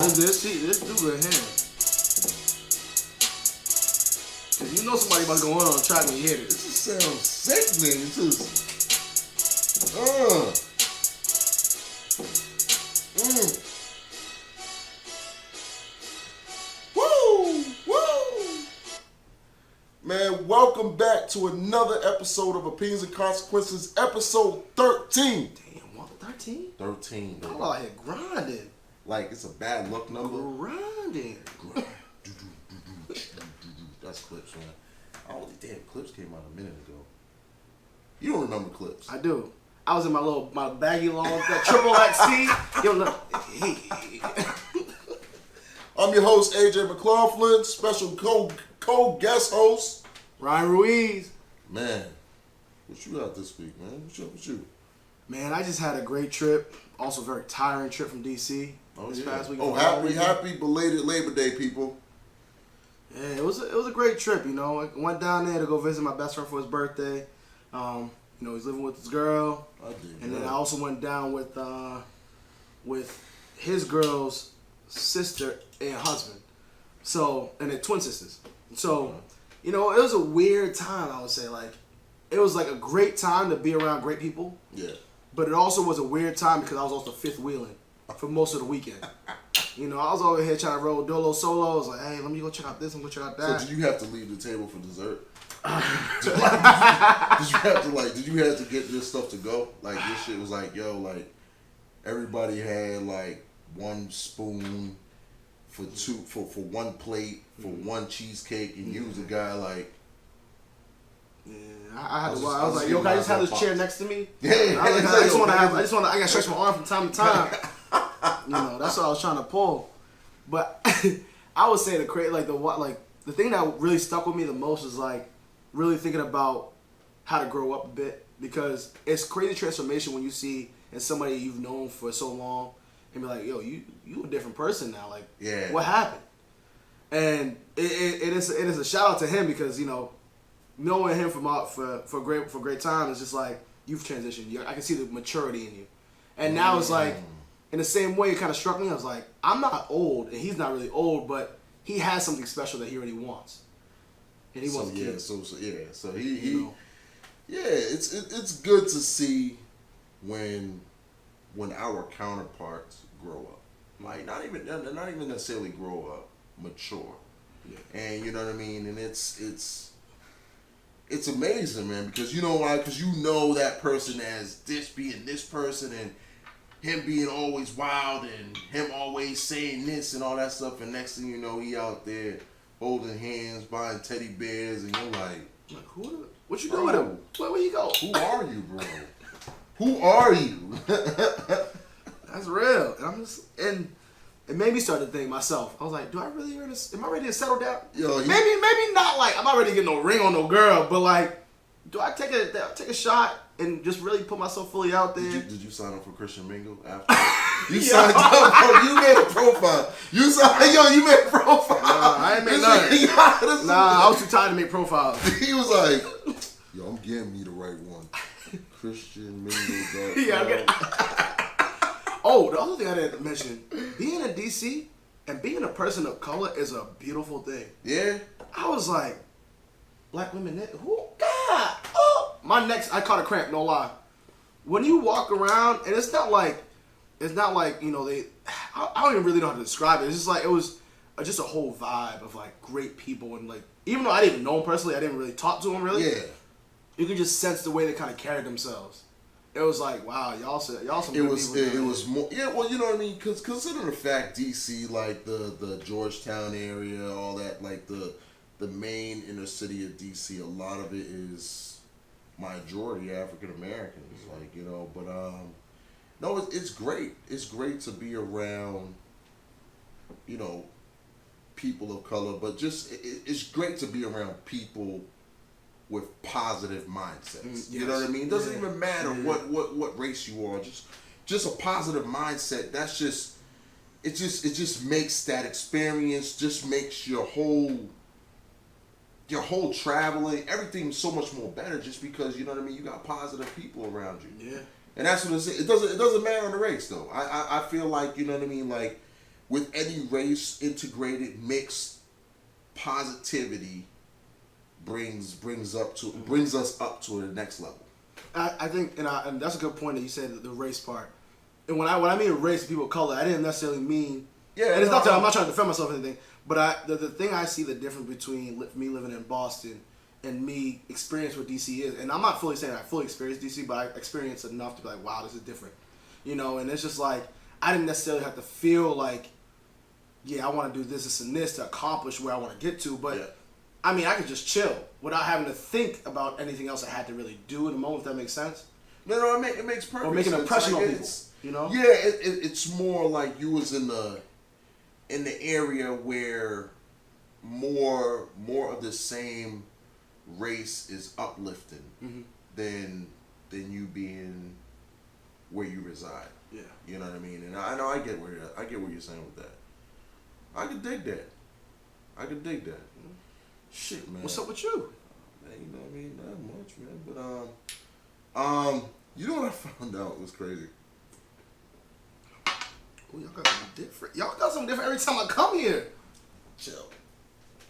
owns this. This dude right here. Cause you know somebody about to go on and try to hit it. This sounds sickening. It's just, Woo! Man, welcome back to another episode of Opinions and Consequences, episode 13. Damn, what, 13? 13. I'm out here grinding. Like, it's a bad luck number. Grinding. That's Clips, man. Damn, Clips came out a minute ago. You don't remember Clips? I do. I was in my baggy long, that triple XT. Yo, look. Hey. I'm your host, AJ McLaughlin, special co-guest host, Ryan Ruiz. Man, what you got this week, man? What's up with you? Man, I just had a great trip. Also, very tiring trip from DC this past week. Oh, happy belated Labor Day, people. Yeah, it was a great trip. You know, I went down there to go visit my best friend for his birthday. You know, he's living with his girl. I did. And then I also went down with his girl's sister and husband. So, and their twin sisters. So, you know, it was a weird time, I would say. Like, it was like a great time to be around great people. Yeah. But it also was a weird time because I was also fifth wheeling for most of the weekend. You know, I was over here trying to roll dolo solo. I was like, hey, let me go check out this and go check out that. So did you have to leave the table for dessert? Did you have to get this stuff to go? Like, this shit was like, yo, like, everybody had like one spoon for one plate for one cheesecake, and you was a guy like, yeah, I had to. I was like, yo, can I just have this chair next to me? Yeah, I gotta stretch my arm from time to time. You know, that's what I was trying to pull. But I would say the thing that really stuck with me the most is like really thinking about how to grow up a bit, because it's crazy transformation when you see in somebody you've known for so long and be like, yo, you a different person now. Like, yeah, what happened? And it is a shout out to him, because, you know, knowing him for great time is just like, you've transitioned. I can see the maturity in you. And now it's like, in the same way, it kind of struck me. I was like, I'm not old, and he's not really old, but he has something special that he already wants. And he wants kids. So he it's good to see when our counterparts grow up. Like, not even necessarily grow up, mature. Yeah. And you know what I mean? And it's amazing, man, because you know why? Because you know that person as this being this person, and him being always wild, and him always saying this and all that stuff, and next thing you know, he out there holding hands, buying teddy bears, and you're like what you doing with him? Where you go? Who are you, bro? Who are you? That's real. And it made me start to think myself. I was like, am I ready to settle down? Yo, maybe not like, I'm not ready to get no ring on no girl, but like, do I take a shot and just really put myself fully out there? Did you sign up for Christian Mingle after? You signed up, bro. You made a profile. You made a profile. Nah, I ain't made nothing. Nah, I was too tired to make profiles. He was like, yo, I'm getting me the right one. Christian Mingle. Yeah, oh, the other thing I didn't mention, being in DC and being a person of color is a beautiful thing. Yeah. I was like, black women, who? God, oh. My neck, I caught a cramp, no lie. When you walk around, and it's not like, you know, I don't even really know how to describe it. It's just like, it was just a whole vibe of like great people, and like, even though I didn't even know them personally, I didn't really talk to them really. Yeah. You could just sense the way they kind of carried themselves. It was like, wow, y'all some good people. It was more, yeah, well, you know what I mean? Because consider the fact DC, like the Georgetown area, all that, like the main inner city of DC, a lot of it is majority African Americans, like, you know, but no, it's great. It's great to be around, you know, people of color, but just it's great to be around people with positive mindsets. Yes. You know what I mean? It doesn't even matter what race you are. Just a positive mindset. That's just it just makes that experience, just makes your whole traveling, everything so much more better, just because, you know what I mean, you got positive people around you. Yeah. And that's what it doesn't matter on the race though. I feel like, you know what I mean, like with any race integrated mixed positivity brings us up to the next level. I think, and that's a good point that you said, the race part. And when I mean race, people of color, I didn't necessarily mean. Yeah, and it's not that I'm not trying to defend myself or anything, but the thing I see the difference between me living in Boston and me experience what DC is, and I'm not fully saying I fully experienced DC, but I experienced enough to be like, wow, this is different, you know. And it's just like I didn't necessarily have to feel like, yeah, I want to do this and this to accomplish where I want to get to, but. Yeah. I mean, I could just chill without having to think about anything else I had to really do in the moment, if that makes sense. No, it makes perfect sense. Or make an impression on people, you know? Yeah, it's more like you was in the area where more of the same race is uplifting than you being where you reside. Yeah. You know what I mean? And I know I get what you're saying with that. I could dig that. Shit, man. What's up with you? Man, you know what I mean? Not much, man. But you know what I found out was crazy? Ooh, y'all got something different. Y'all got something different every time I come here. Chill.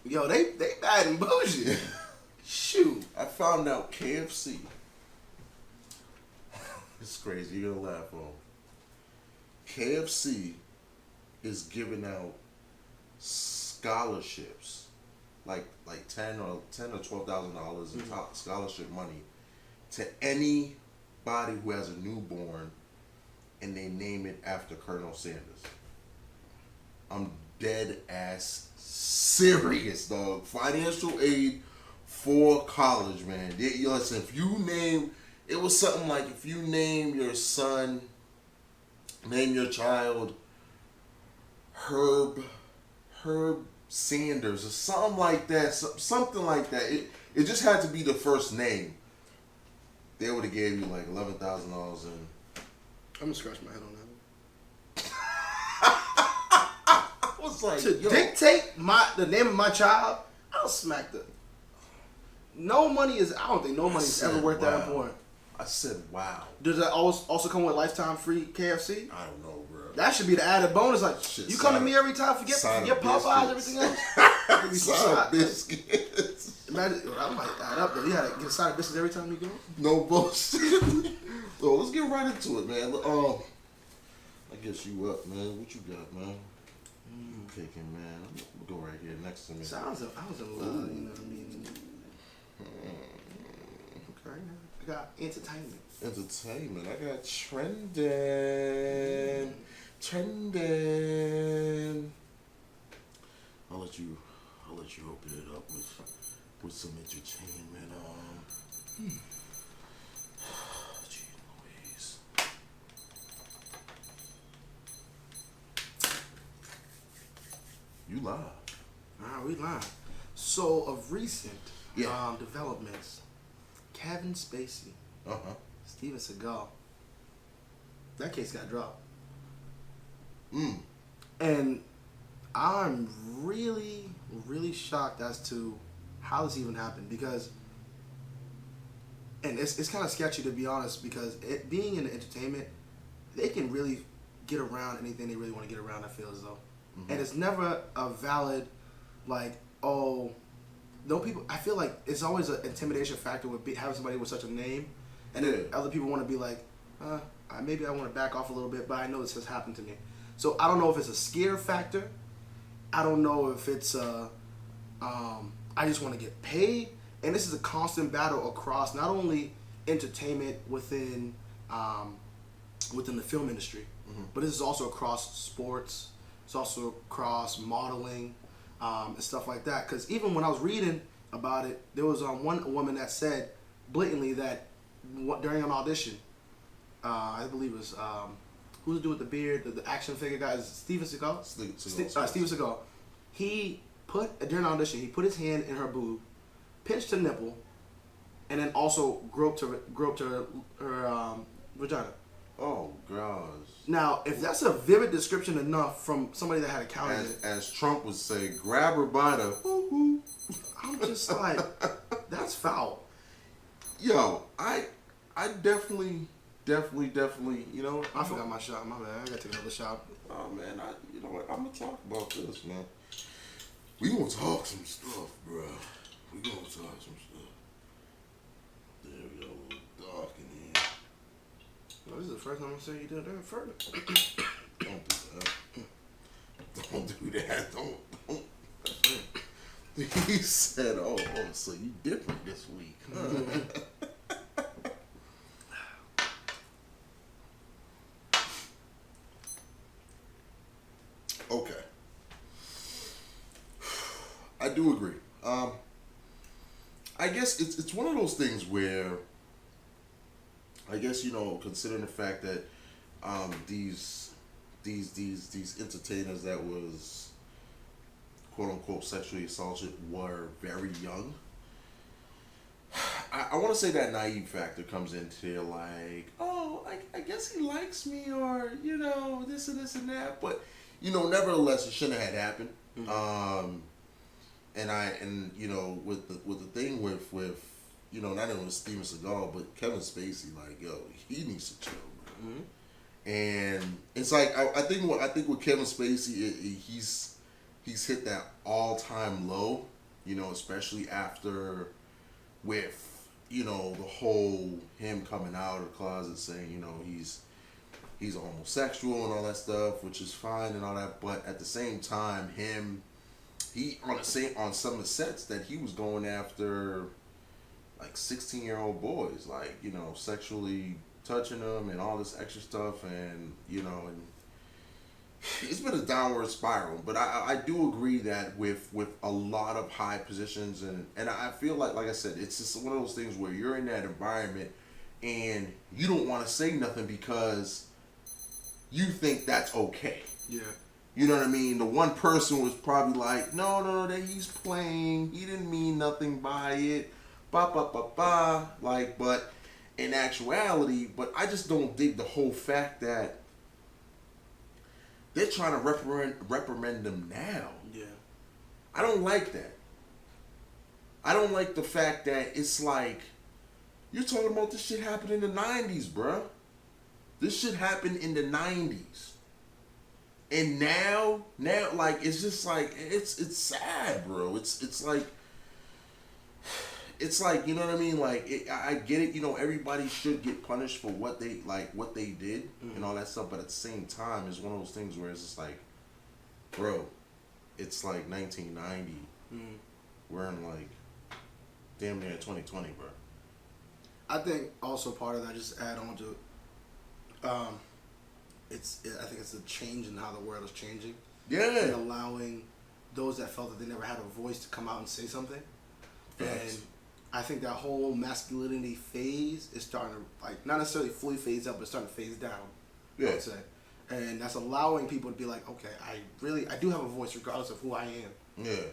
Yo, they bad and bougie. Shoot. I found out KFC. It's crazy. You're gonna laugh, bro. KFC is giving out scholarships. Like $10,000 or $12,000 in top scholarship money to anybody who has a newborn and they name it after Colonel Sanders. I'm dead ass serious, dog. Financial aid for college, man. Listen, if you name, it was something like if you name your son, name your child Herb Sanders or something like that, something like that. It just had to be the first name. They would have gave you like $11,000 and. I'm gonna scratch my head on that. I was like, to dictate the name of my child, I'll smack the. No money is. I don't think no money is ever worth that important. I said, wow. Does that also come with lifetime free KFC? I don't know, bro. That should be the added bonus. Like, shit, you come to me every time, forget Popeyes, everything else. Side of biscuits. Imagine, I might add up though. You had to get a side of biscuits every time you go. No bullshit. So let's get right into it, man. I guess you up, man. What you got, man? You kicking, man. We'll go right here next to me. So I was in love, you know what I mean? Okay. I got entertainment. I got trending. I'll let you open it up with some entertainment. Gee Louise. You live. Nah, we live. So of recent developments, Kevin Spacey, Steven Seagal, that case got dropped. And I'm really, really shocked as to how this even happened because, and it's kind of sketchy to be honest because being in entertainment, they can really get around anything they really want to get around, I feel as though. And it's never a valid, like, oh, no people, I feel like it's always an intimidation factor with having somebody with such a name. And then other people want to be like, maybe I want to back off a little bit, but I know this has happened to me. So I don't know if it's a scare factor. I don't know if it's I just want to get paid. And this is a constant battle across not only entertainment within the film industry, but this is also across sports. It's also across modeling and stuff like that. Because even when I was reading about it, there was one woman that said blatantly that during an audition, I believe it was who's the dude with the beard, the action figure guy, is Steven Seagal? Steven Seagal. He during an audition, he put his hand in her boob, pinched her nipple, and then also groped her vagina. Oh gosh. Now, if that's a vivid description enough from somebody that had a counter, as Trump would say, grab her by the hoo-hoo. I'm just like, that's foul. Yo, I definitely, you know. I forgot my shot. My bad. I gotta take another shot. Oh man, you know what? I'm gonna talk about this, man. We gonna talk some stuff, bro. We gonna talk some stuff. There we go, a little dark in here. Well, this is the first time I'm saying you did that further. Don't do that. Don't do that. Don't. He said, "Oh, so you different this week, huh?" Okay. I do agree. I guess it's one of those things where I guess, you know, considering the fact that these entertainers that was quote unquote sexually assaulted were very young. I want to say that naive factor comes into like, oh, I guess he likes me, or you know, this and this and that, but you know, nevertheless, it shouldn't have happened. Mm-hmm. And you know, with the thing with you know, not only with Steven Seagal but Kevin Spacey, like, yo, he needs to chill, bro. Mm-hmm. And it's like I think with Kevin Spacey, he's hit that all-time low, you know, especially after with, you know, the whole him coming out of the closet saying, you know, he's a homosexual and all that stuff, which is fine and all that, but at the same time, he on some of the sets that he was going after like 16-year-old boys, like, you know, sexually touching them and all this extra stuff, and you know, and it's been a downward spiral. But I do agree that with a lot of high positions, and I feel like I said, it's just one of those things where you're in that environment and you don't want to say nothing because you think that's okay. Yeah. You know what I mean? The one person was probably like, no, that he's playing. He didn't mean nothing by it. Like, but in actuality, but I just don't dig the whole fact that they're trying to reprimand them now. Yeah. I don't like that. I don't like the fact that it's like, you're talking about this shit happened in the 90s, bruh. This shit happened in the 90s. And now, like, it's just like, it's sad, bro. It's like, you know what I mean? Like, I get it, you know, everybody should get punished for what they did, mm-hmm. and all that stuff, but at the same time, it's one of those things where it's just like, bro, it's like 1990, mm-hmm. we're in like, damn near 2020, bro. I think also part of that, just add on to it, I think it's a change in how the world is changing. Yeah. And allowing those that felt that they never had a voice to come out and say something. Yes. And I think that whole masculinity phase is starting to, like, not necessarily fully phase up, but starting to phase down. Yeah. I would say. And that's allowing people to be like, okay, I do have a voice regardless of who I am. Yeah.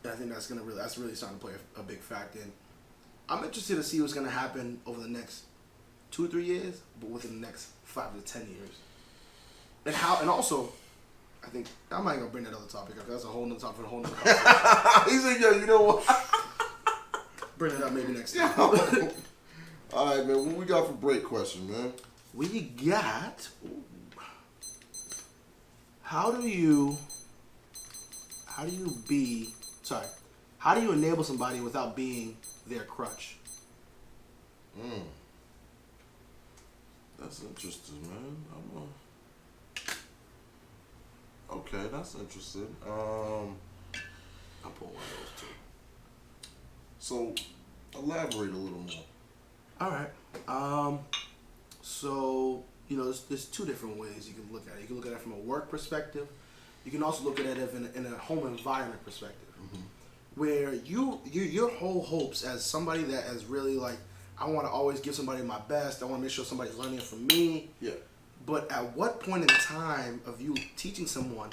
And I think that's really starting to play a big factor. And I'm interested to see what's going to happen over the next 2 or 3 years, but within the next 5 to 10 years. And also, I think, I'm not going to bring that other topic up. That's a whole nother topic for a whole nother conversation. He said, yo, you know what? Bring it up maybe next time. All right, man. What we got for break question, man? We got, how do you enable somebody without being their crutch? That's interesting, man. Okay, that's interesting. I'll pull one of those too. So, elaborate a little more. All right. So, you know, there's 2 different ways you can look at it. You can look at it from a work perspective. You can also look at it in a home environment perspective, mm-hmm. where your whole hopes as somebody that is really like, I want to always give somebody my best. I want to make sure somebody's learning from me. Yeah. But at what point in time of you teaching someone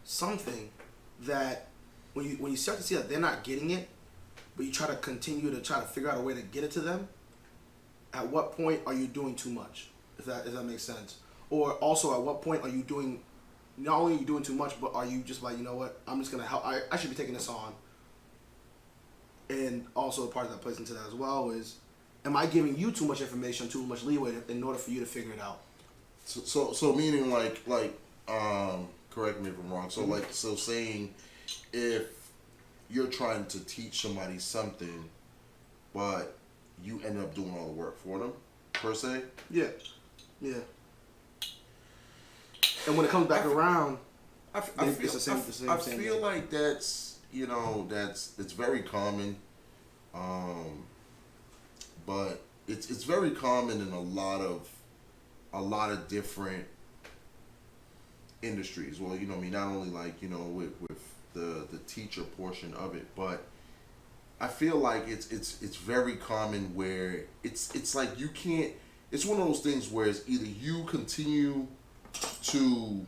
something that when you start to see that they're not getting it, but you try to continue to figure out a way to get it to them, at what point are you doing too much? If that makes sense. Or also, at what point are you doing, not only are you doing too much, but are you just like, you know what, I'm just going to help, I should be taking this on. And also a part that plays into that as well is, am I giving you too much information, too much leeway in order for you to figure it out? So meaning correct me if I'm wrong. So so saying if you're trying to teach somebody something, but you end up doing all the work for them, per se. Yeah. And when it comes back around, I feel like that's it's very common, but it's very common in a lot of different industries. Well, not only with the teacher portion of it, but I feel like it's very common where it's like you can't. It's one of those things where it's either you continue to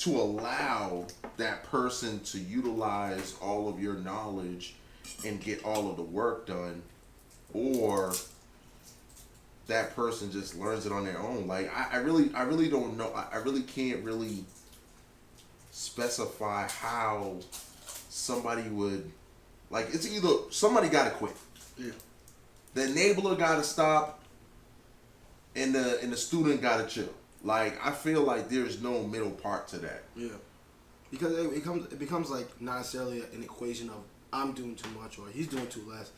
allow that person to utilize all of your knowledge and get all of the work done, or that person just learns it on their own. Like I really don't know. I really can't really specify how somebody would, like, it's either somebody gotta quit. Yeah. The enabler gotta stop and the student gotta chill. Like, I feel like there's no middle part to that. Yeah. Because it becomes like not necessarily an equation of I'm doing too much or he's doing too less.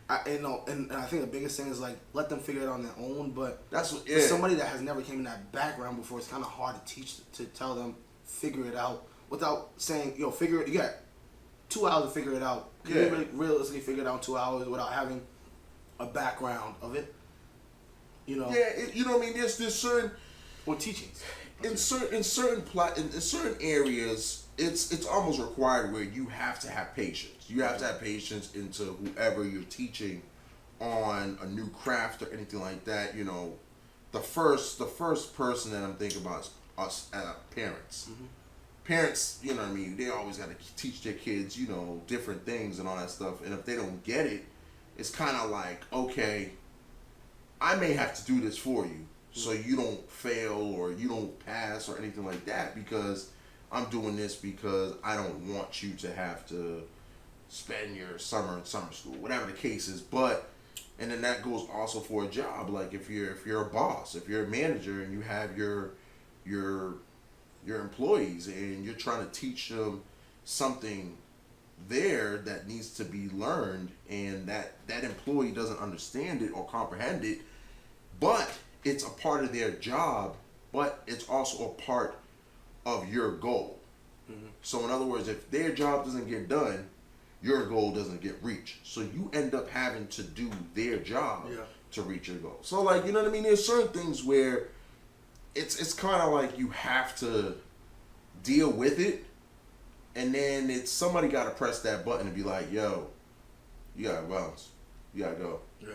And I think the biggest thing is like let them figure it out on their own. But that's what, for somebody that has never came in that background before, it's kind of hard to teach, to tell them figure it out without saying, figure it. You got 2 hours to figure it out. Can you really realistically figure it out in 2 hours without having a background of it? Yeah, you know what I mean. There's certain or teachings in certain areas. It's almost required where you have to have patience. You have to have patience into whoever you're teaching on a new craft or anything like that. The first person that I'm thinking about is us parents. Mm-hmm. Parents, you know what I mean, they always got to teach their kids, different things and all that stuff. And if they don't get it, it's kind of like, okay, I may have to do this for you so you don't fail or you don't pass or anything like that, because I'm doing this because I don't want you to have to spend your summer in summer school, whatever the case is. But, and then that goes also for a job. Like if you're a boss, if you're a manager and you have your employees and you're trying to teach them something there that needs to be learned, and that employee doesn't understand it or comprehend it, but it's a part of their job, but it's also a part of your goal. Mm-hmm. So in other words, if their job doesn't get done, your goal doesn't get reached. So you end up having to do their job to reach your goal. So like, you know what I mean? There's certain things where it's kind of like you have to deal with it, and then it's somebody got to press that button and be like, yo, you gotta bounce, you gotta go. Yeah.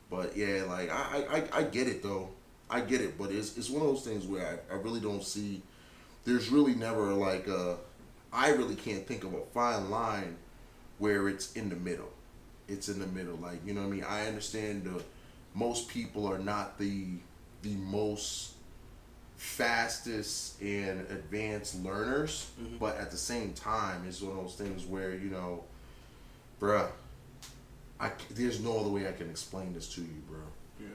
But yeah, like I get it though. I get it, but it's one of those things where I really don't see. There's really never like I really can't think of a fine line where it's in the middle. It's in the middle, like, you know what I mean. I understand most people are not the most fastest and advanced learners, mm-hmm. but at the same time, it's one of those things where, bruh, there's no other way I can explain this to you, bro. Yeah.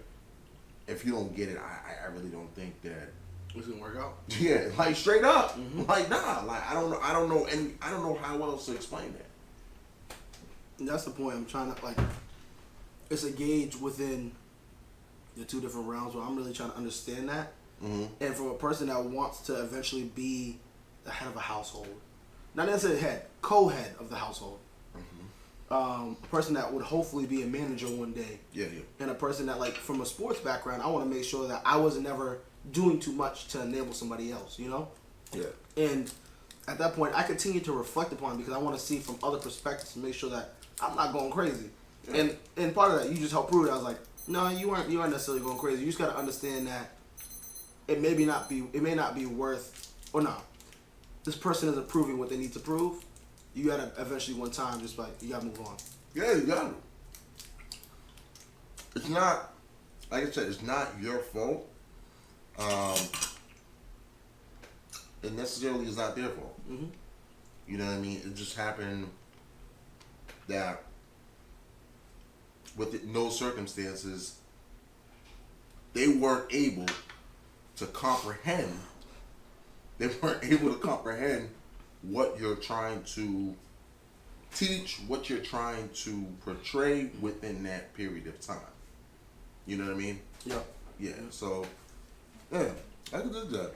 If you don't get it, I really don't think that it's gonna work out. Yeah, like straight up, mm-hmm. like nah, like I don't know how else to explain that. And that's the point. I'm trying to, like, it's a gauge within the two different realms where I'm really trying to understand that. Mm-hmm. And from a person that wants to eventually be the head of a household, not necessarily head, co-head of the household. Mm-hmm. A person that would hopefully be a manager one day. Yeah. And a person that, like, from a sports background, I want to make sure that I wasn't ever doing too much to enable somebody else, Yeah. And at that point, I continue to reflect upon it because I want to see from other perspectives to make sure that I'm not going crazy. Yeah. And part of that, you just helped prove it. I was like, no, you aren't necessarily going crazy. You just got to understand that it may not be worth, or no, this person isn't proving what they need to prove. You got to eventually one time just like, you got to move on. Yeah, you got to. It's not, like I said, it's not your fault. It necessarily is not their fault. Mm-hmm. You know what I mean? It just happened that with no circumstances, they weren't able to comprehend. They weren't able to comprehend what you're trying to teach, what you're trying to portray within that period of time. You know what I mean? Yeah. Yeah. So, yeah, I can do that.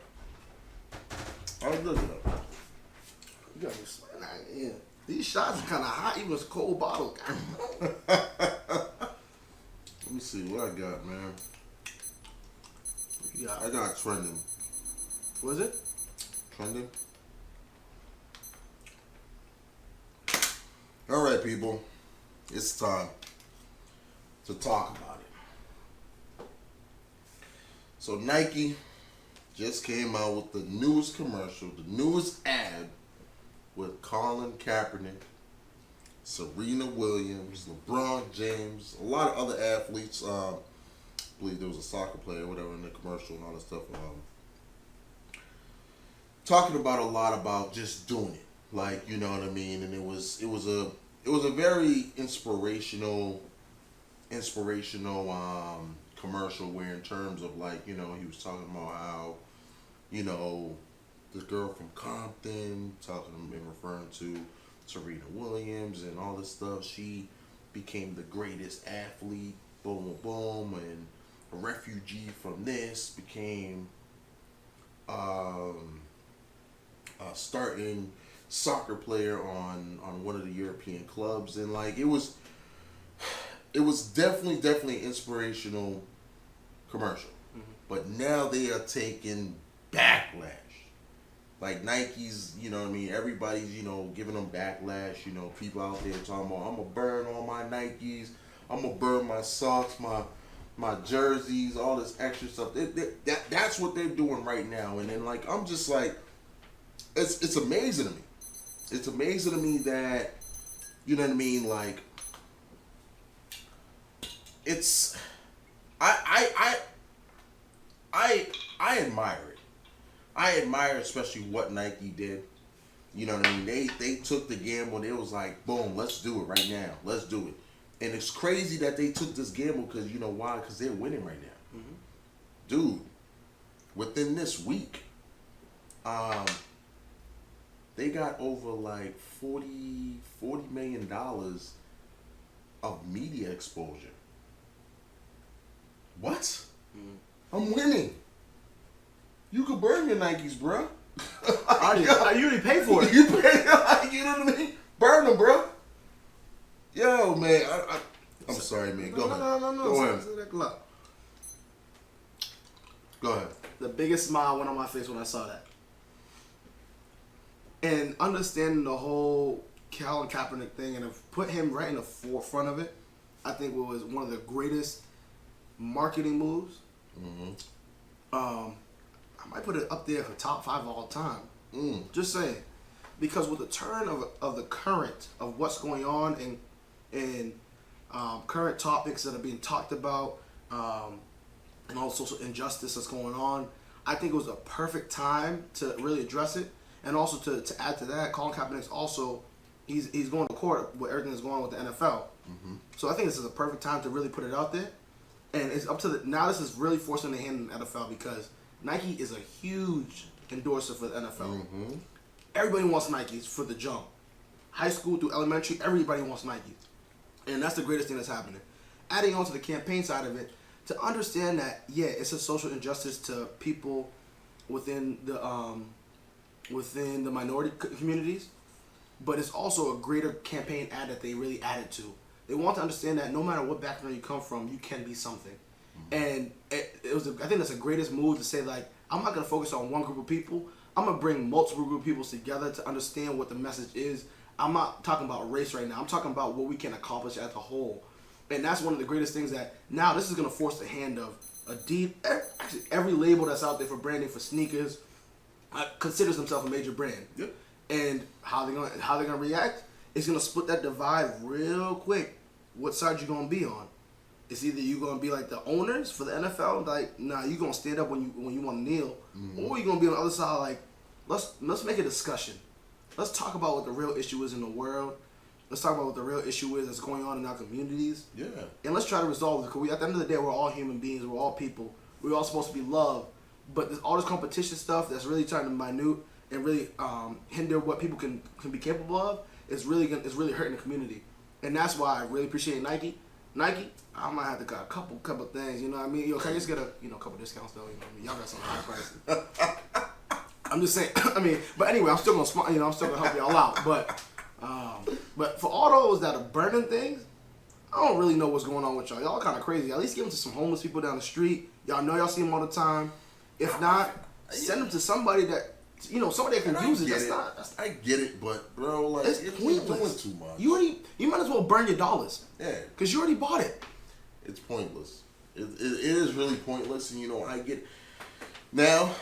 I can do that. You got me sweating. Yeah. These shots are kind of hot, even it's a cold bottle. Let me see what I got, man. Yeah. I got trending. What is it? Trending. All right, people. It's time to talk about it. So Nike just came out with the newest commercial, the newest ad with Colin Kaepernick, Serena Williams, LeBron James, a lot of other athletes. I believe there was a soccer player or whatever in the commercial and all that stuff. Talking about a lot about just doing it, like, you know what I mean. And it was a very inspirational commercial where, in terms of, like, you know, he was talking about how, you know, this girl from Compton, referring to Serena Williams and all this stuff. She became the greatest athlete, boom, boom, boom, and a refugee from this became a starting soccer player on one of the European clubs. And, like, it was definitely inspirational commercial. Mm-hmm. But now they are taking backlash. Like, Nike's, you know what I mean, everybody's, you know, giving them backlash. You know, people out there talking about, I'm going to burn all my Nikes, I'm going to burn my socks, my jerseys, all this extra stuff. That's what they're doing right now. And then, like, I'm just like, it's amazing to me. It's amazing to me that, you know what I mean, like, it's, I admire it. I admire especially what Nike did. You know what I mean? They took the gamble and it was like, boom, let's do it right now. Let's do it. And it's crazy that they took this gamble because, you know why? Because they're winning right now. Mm-hmm. Dude, within this week, they got over like $40 million of media exposure. What? Mm-hmm. I'm winning. You could burn your Nikes, bro. You already paid for it. You pay, like, you know what I mean? Burn them, bro. Yo, man. I'm sorry, man. Go ahead. No. Go ahead. Go ahead. The biggest smile went on my face when I saw that. And understanding the whole Colin Kaepernick thing and have put him right in the forefront of it, I think was one of the greatest marketing moves. Mm-hmm. I might put it up there for top 5 of all time. Just saying. Because with the turn of the current of what's going on and current topics that are being talked about, and all the social injustice that's going on, I think it was a perfect time to really address it. And also to add to that, Colin Kaepernick's also, he's going to court with everything that's going on with the NFL. Mm-hmm. So I think this is a perfect time to really put it out there. And it's up to now this is really forcing the hand in the NFL because Nike is a huge endorser for the NFL. Mm-hmm. Everybody wants Nikes for the jump. High school through elementary, everybody wants Nikes. And that's the greatest thing that's happening. Adding on to the campaign side of it, to understand that, yeah, it's a social injustice to people within the minority communities, but it's also a greater campaign ad that they really added to. They want to understand that no matter what background you come from, you can be something. And it was I think that's the greatest move to say, like, I'm not going to focus on one group of people. I'm going to bring multiple group of people together to understand what the message is. I'm not talking about race right now. I'm talking about what we can accomplish as a whole. And that's one of the greatest things that now this is going to force the hand of actually every label that's out there for branding for sneakers considers themselves a major brand. Yep. And how they're gonna react is gonna split that divide real quick. What side you gonna be on? It's either you gonna be like the owners for the NFL, like, nah, you gonna stand up when you want to kneel, mm-hmm. or you gonna be on the other side, like, let's make a discussion. Let's talk about what the real issue is in the world. Let's talk about what the real issue is that's going on in our communities. Yeah. And let's try to resolve it. Because at the end of the day, we're all human beings. We're all people. We're all supposed to be loved. But there's all this competition stuff that's really trying to minute and really hinder what people can be capable of. It's really hurting the community, and that's why I really appreciate Nike. Nike, I might have to got a couple things. You know what I mean? Yo, can I just get a couple discounts though? You know what I mean? Y'all got some high prices. I'm just saying. I mean, but anyway, I'm still gonna I'm still gonna help y'all out. But for all those that are burning things, I don't really know what's going on with y'all. Y'all kind of crazy. At least give them to some homeless people down the street. Y'all know y'all see them all the time. If not, send them to somebody that somebody that can use it. I get it, but bro, like it's pointless. Doing too much. You might as well burn your dollars. Yeah, because you already bought it. It's pointless. It is really pointless, and I get. Now,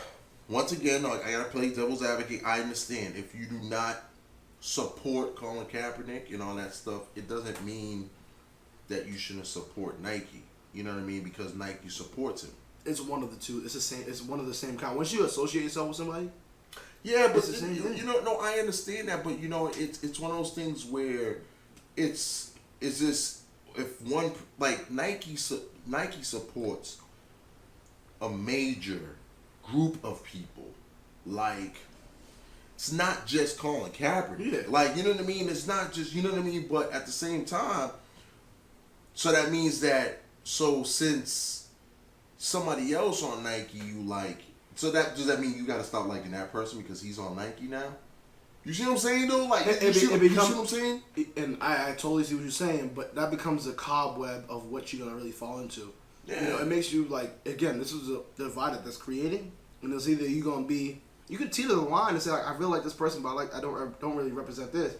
once again, like, I gotta play devil's advocate. I understand if you do not support Colin Kaepernick and all that stuff, it doesn't mean that you shouldn't support Nike. You know what I mean? Because Nike supports him. It's one of the two. It's the same. It's one of the same kind. Once you associate yourself with somebody, yeah, but no, I understand that, but it's one of those things where it's just if one like Nike supports a major group of people, like it's not just Colin Kaepernick. Yeah. Like, you know what I mean? It's not just, you know what I mean? But at the same time, so that means that since somebody else on Nike you like, so does that mean you gotta stop liking that person because he's on Nike now? You see what I'm saying though? Like, you see what I'm saying? And I totally see what you're saying, but that becomes a cobweb of what you're gonna really fall into. Yeah. It makes you like, again, this is a divide that's creating, and it's either you could teeter the line and say like, I really like this person, but I don't really represent this,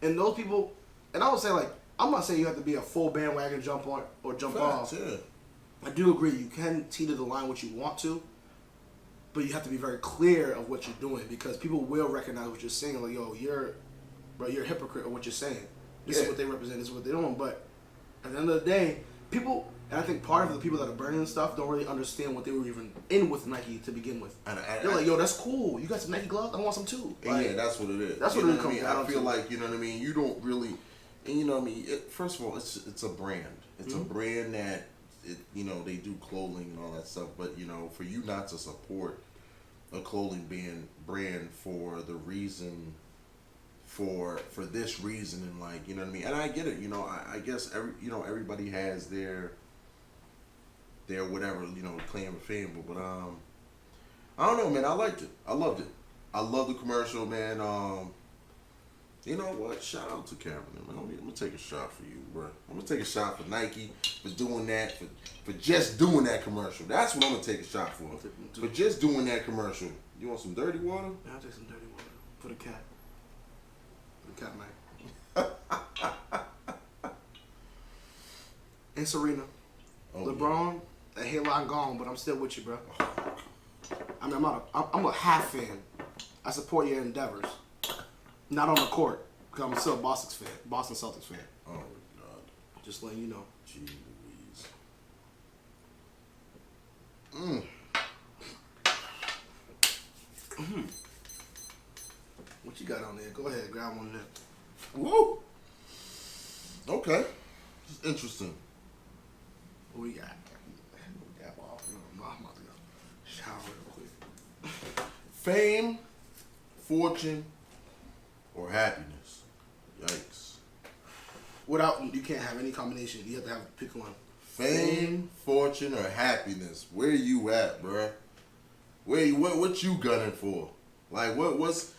and those people, and I would say like, I'm not saying you have to be a full bandwagon jump on or jump off. Yeah. I do agree you can teeter the line what you want to, but you have to be very clear of what you're doing because people will recognize what you're saying. Like, yo, you're a hypocrite of what you're saying. This is what they represent. This is what they're doing. But at the end of the day, people, and I think part of the people that are burning stuff don't really understand what they were even in with Nike to begin with. They're like, yo, that's cool. You got some Nike gloves? I want some too. Like, yeah, that's what it is. That's what it comes down to. I feel like, you know what I mean? You don't really, and you know what I mean? First of all, it's a brand. It's a brand that, they do clothing and all that stuff. But, for you not to support a clothing brand for the reason, for this reason, and like, you know what I mean? And I get it, I guess everybody has their whatever, claim of fame, but I don't know, man. I liked it. I loved it. I love the commercial, man. You know what? Shout out to Kaepernick, man. I'm gonna take a shot for you, bro. I'm gonna take a shot for Nike for doing that, for just doing that commercial. That's what I'm gonna take a shot for. For just doing that commercial. You want some dirty water? Yeah, I'll take some dirty water for the cat. For the cat, Mike. And Serena. Oh, LeBron, that hairline gone, but I'm still with you, bro. I mean, I'm a half fan. I support your endeavors. Not on the court, because I'm still a Boston Celtics fan. Oh, God. Just letting you know. Gee Louise. What you got on there? Go ahead, grab one there. Woo! Okay. It's interesting. What we got? I'm about to go shower real quick. Fame, fortune, or happiness? Yikes. You can't have any combination. You have to pick one. Fame, fortune, or happiness? Where you at, bruh? What you gunning for? Like, what's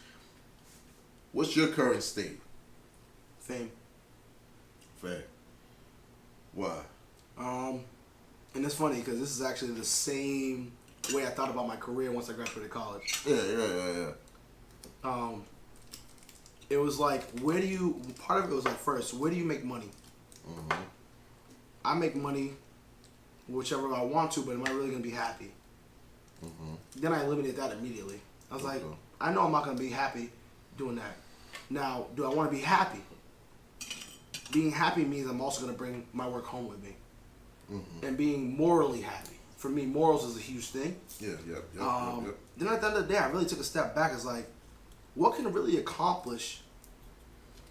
your current state? Fame. Fame. Why? And it's funny because this is actually the same way I thought about my career once I graduated college. Yeah. It was like, part of it was like, first, where do you make money? Mm-hmm. I make money whichever I want to, but am I really going to be happy? Mm-hmm. Then I eliminated that immediately. I was like, I know I'm not going to be happy doing that. Now, do I want to be happy? Being happy means I'm also going to bring my work home with me. Mm-hmm. And being morally happy. For me, morals is a huge thing. Yeah. Then at the end of the day, I really took a step back. It's like, what can really accomplish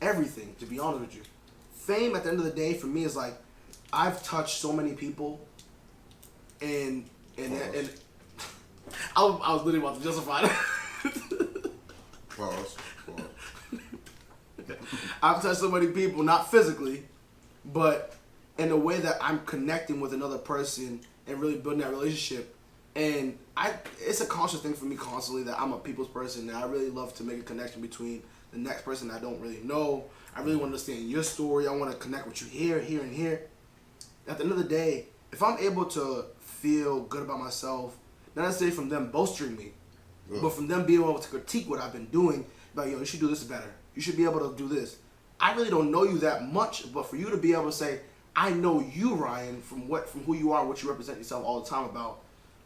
everything, to be honest with you? Fame, at the end of the day, for me, is like, I've touched so many people, and And I was literally about to justify that. Pause. I've touched so many people, not physically, but in a way that I'm connecting with another person and really building that relationship. And it's a conscious thing for me constantly that I'm a people's person, and I really love to make a connection between the next person I don't really know. I really want to understand your story. I want to connect with you here, and here. At the end of the day, if I'm able to feel good about myself, not necessarily from them bolstering me, but from them being able to critique what I've been doing, like, yo, you should do this better. You should be able to do this. I really don't know you that much, but for you to be able to say, I know you, Ryan, from who you are, what you represent yourself all the time about,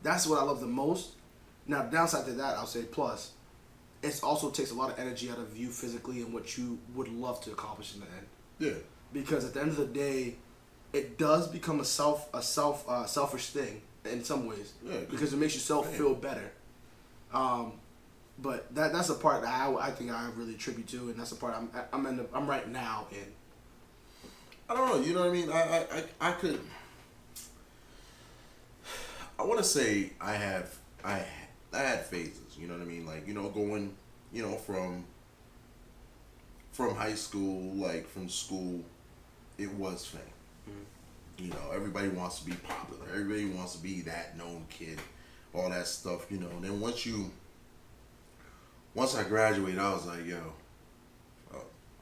that's what I love the most. Now, downside to that, I'll say plus, it also takes a lot of energy out of you physically and what you would love to accomplish in the end. Yeah. Because at the end of the day, it does become a selfish thing in some ways. Yeah. Because it makes yourself feel better. But that's the part that I think I really attribute to, and that's the part I'm right now in. I don't know. You know what I mean? I want to say I had phases. You know what I mean? Like, you know, going, you know, from high school, like from school, it was fame. Mm-hmm. You know, everybody wants to be popular. Everybody wants to be that known kid, all that stuff. You know. And then once I graduated, I was like, yo,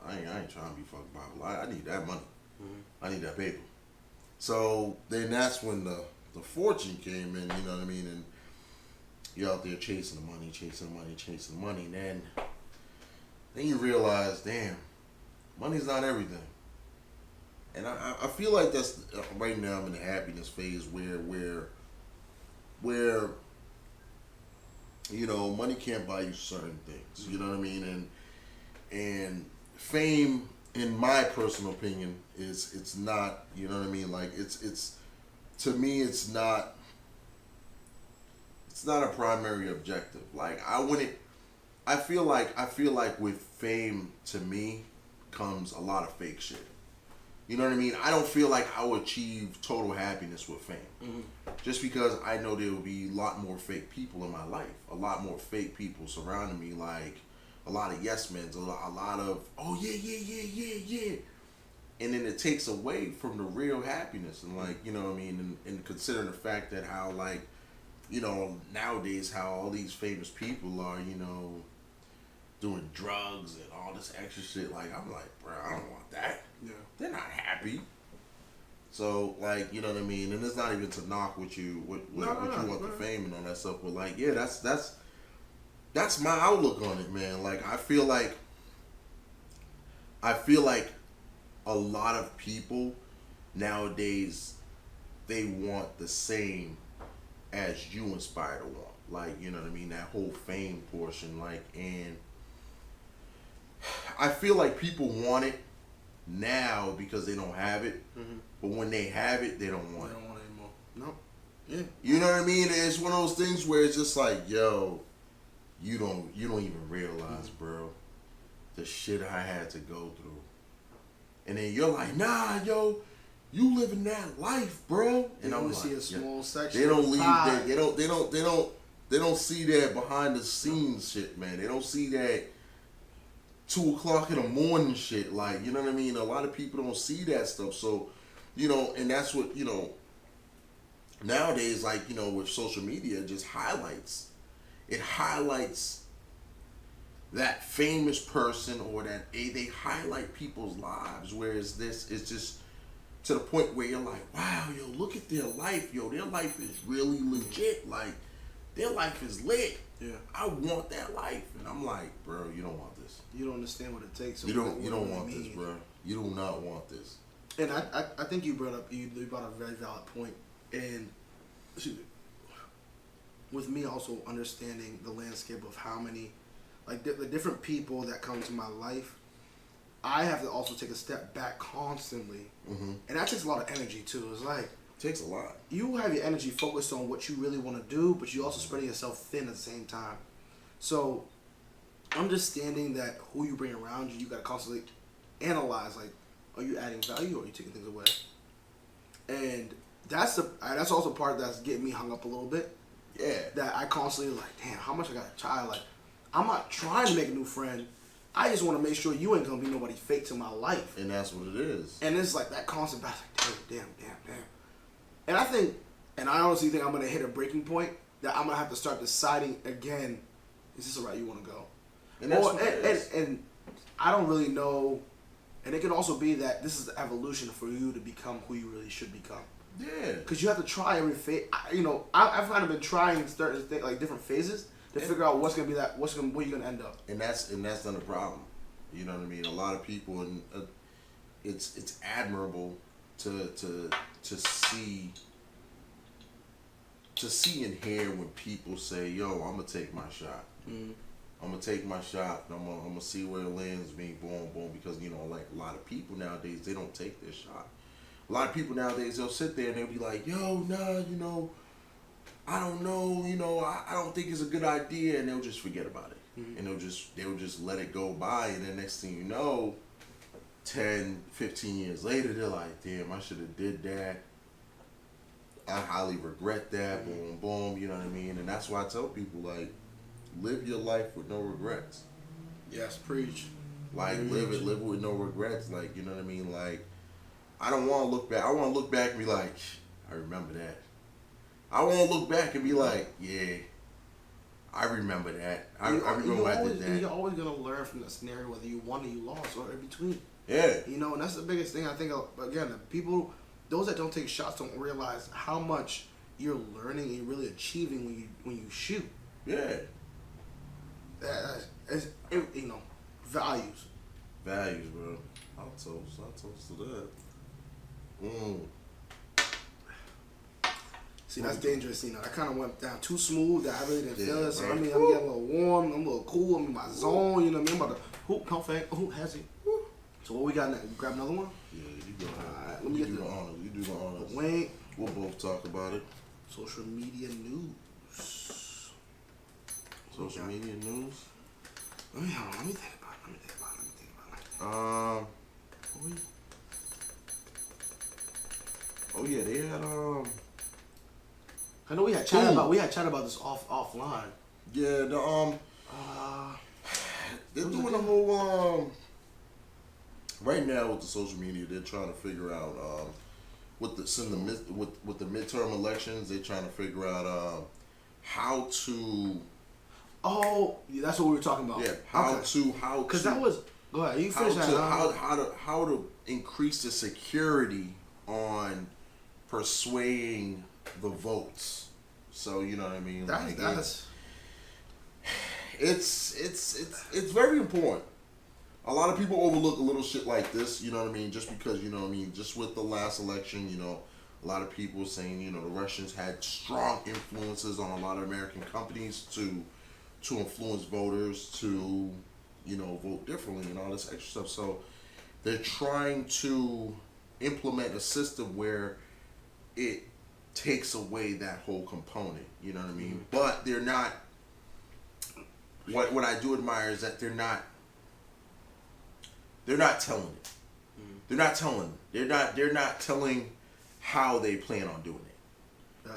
I ain't trying to be fucking popular. I need that money. Mm-hmm. I need that paper. So then that's when the fortune came in, you know what I mean? And you're out there chasing the money. And then you realize, damn, money's not everything. And I feel like that's, right now I'm in the happiness phase where you know, money can't buy you certain things. You know what I mean? And fame, in my personal opinion, it's not, you know what I mean? Like it's to me, it's not a primary objective. Like I feel like with fame, to me, comes a lot of fake shit. You know what I mean? I don't feel like I will achieve total happiness with fame. Mm-hmm. Just because I know there will be a lot more fake people in my life. A lot more fake people surrounding me, like a lot of yes men, a lot of, oh yeah. And then it takes away from the real happiness. And like, you know what I mean? And considering the fact that how, like, you know, nowadays how all these famous people are, you know, doing drugs and all this extra shit. Like, I'm like, bro, I don't want that. Yeah. They're not happy. So, like, you know what I mean? And it's not even to knock what you want the fame and all that stuff. But, like, yeah, that's my outlook on it, man. Like, I feel like a lot of people nowadays, they want the same as you inspire to want. Like, you know what I mean? That whole fame portion. Like, and I feel like people want it now because they don't have it. Mm-hmm. But when they have it, they don't want it. They don't want it anymore. No. Yeah. You know what I mean? It's one of those things where it's just like, yo, you don't even realize, bro, the shit I had to go through. And then you're like, nah, yo, you living that life, bro. And I'm like, see a small section. They don't leave that. They don't see that behind the scenes shit, man. They don't see that 2:00 in the morning shit. Like, you know what I mean? A lot of people don't see that stuff. So, you know, and that's what, you know, nowadays, like, you know, with social media, it just highlights. It highlights that famous person, or that they highlight people's lives. Whereas this is just to the point where you're like, wow, yo, look at their life. Yo, their life is really legit. Like, their life is lit. Yeah. I want that life. And I'm like, bro, you don't want this. You don't understand what it takes. You don't want this, bro. You do not want this. And I think you brought a very valid point. And with me also understanding the landscape of how many, like, the different people that come into my life, I have to also take a step back constantly. Mm-hmm. And that takes a lot of energy too. It's like, it takes a lot. You have your energy focused on what you really want to do, but you also spreading yourself thin at the same time. So understanding that who you bring around you, you got to constantly analyze, like, are you adding value or are you taking things away? And that's also part that's getting me hung up a little bit. Yeah. That I constantly like, damn, how much I got to try? Like, I'm not trying to make a new friend. I just want to make sure you ain't gonna be nobody fake to my life. And that's what it is. And it's like that constant battle. Like, damn. And I think, and I honestly think I'm gonna hit a breaking point that I'm gonna have to start deciding again. Is this the route you want to go? And that's what it is. And I don't really know. And it can also be that this is the evolution for you to become who you really should become. Yeah. Because you have to try every phase. I've kind of been trying certain like different phases to figure out what's gonna be where you're gonna end up. And that's not a problem. You know what I mean? A lot of people, and it's admirable to see and hear when people say, "Yo, I'm gonna take my shot. I'm gonna take my shot. And I'm gonna see where it lands. Me, boom." Because like a lot of people nowadays, they don't take their shot. A lot of people nowadays, they'll sit there and they'll be like, "Yo, nah, I don't know, I don't think it's a good idea," and they'll just forget about it. And they'll just let it go by, and then next thing you know, 10, 15 years later, they're like, "Damn, I should have did that. I highly regret that." Boom, you know what I mean? And that's why I tell people, like, live your life with no regrets. Yes, preach. Like, live it with no regrets. Like, you know what I mean? Like, I don't want to look back. I want to look back and be like, I remember that. I want to look back and be like, yeah, I remember that. I remember I did that. And you're always going to learn from the scenario, whether you won or you lost or in between. Yeah. And that's the biggest thing I think, again, people, those that don't take shots don't realize how much you're learning and really achieving when you shoot. Yeah. Values. Values, bro. I'll toast to that. See, that's dangerous. I kind of went down too smooth that I really didn't feel it. So, right. I'm getting a little warm. I'm a little cool. I'm in my zone. You know what I mean? I'm about to hoop, pump fake. Who has it? So, what we got next? You grab another one? Yeah, you go ahead. All right, let me get the honors. You do the honors. Wait. We'll both talk about it. Social media news. Social media news? Let me think about it. Oh yeah, they had I know we had chatted about this offline. Yeah, they're doing a whole right now with the social media. They're trying to figure out with the midterm elections. They're trying to figure out how to. Oh, yeah, that's what we were talking about. Yeah, how to. Because that was. Go ahead. You finish that. How to increase the security on persuading the votes. So you know what I mean. It's very important. A lot of people overlook a little shit like this. You know what I mean. Just because just with the last election, a lot of people saying the Russians had strong influences on a lot of American companies to influence voters to vote differently and all this extra stuff. So they're trying to implement a system where it takes away that whole component. You know what I mean? But they're not. What I do admire is that they're not telling it. They're not telling. They're not telling how they plan on doing it.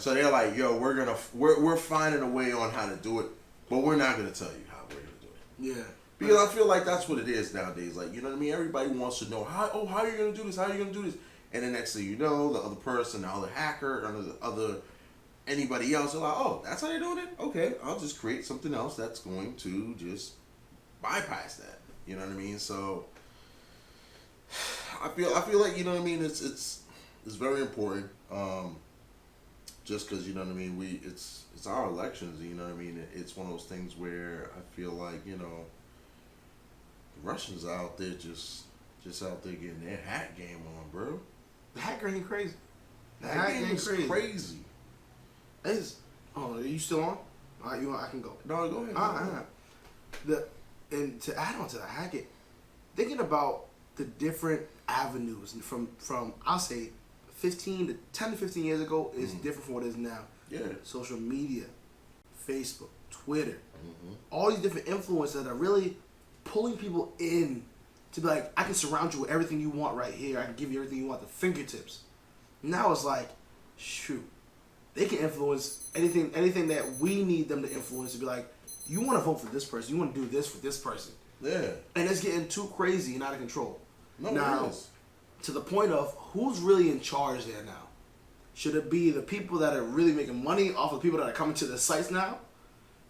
So they're like, yo, we're finding a way on how to do it, but we're not gonna tell you how we're gonna do it. Yeah. Because I feel like that's what it is nowadays. Like, you know what I mean? Everybody wants to know how are you gonna do this? How are you gonna do this? And then next thing you know, the other person, the other hacker, or the other anybody else are like, oh, that's how they're doing it? Okay, I'll just create something else that's going to just bypass that. You know what I mean? So I feel like, you know what I mean, it's very important. Just because, you know what I mean, it's our elections, you know what I mean? It's one of those things where I feel like, the Russians are out there just out there getting their hack game on, bro. The hack game crazy. The hack game is crazy. Are you still on? All right, I can go. No, go ahead. All right. And to add on to the hacking, thinking about the different avenues from I'll say 10 to 15 years ago is different from what it is now. Yeah. Social media, Facebook, Twitter, all these different influencers that are really pulling people in to be like, I can surround you with everything you want right here. I can give you everything you want at the fingertips. Now it's like, shoot, they can influence anything that we need them to influence. To be like, you want to vote for this person, you want to do this for this person. Yeah. And it's getting too crazy and out of control. No, now, it is. to the point of who's really in charge there now? Should it be the people that are really making money off of people that are coming to the sites now?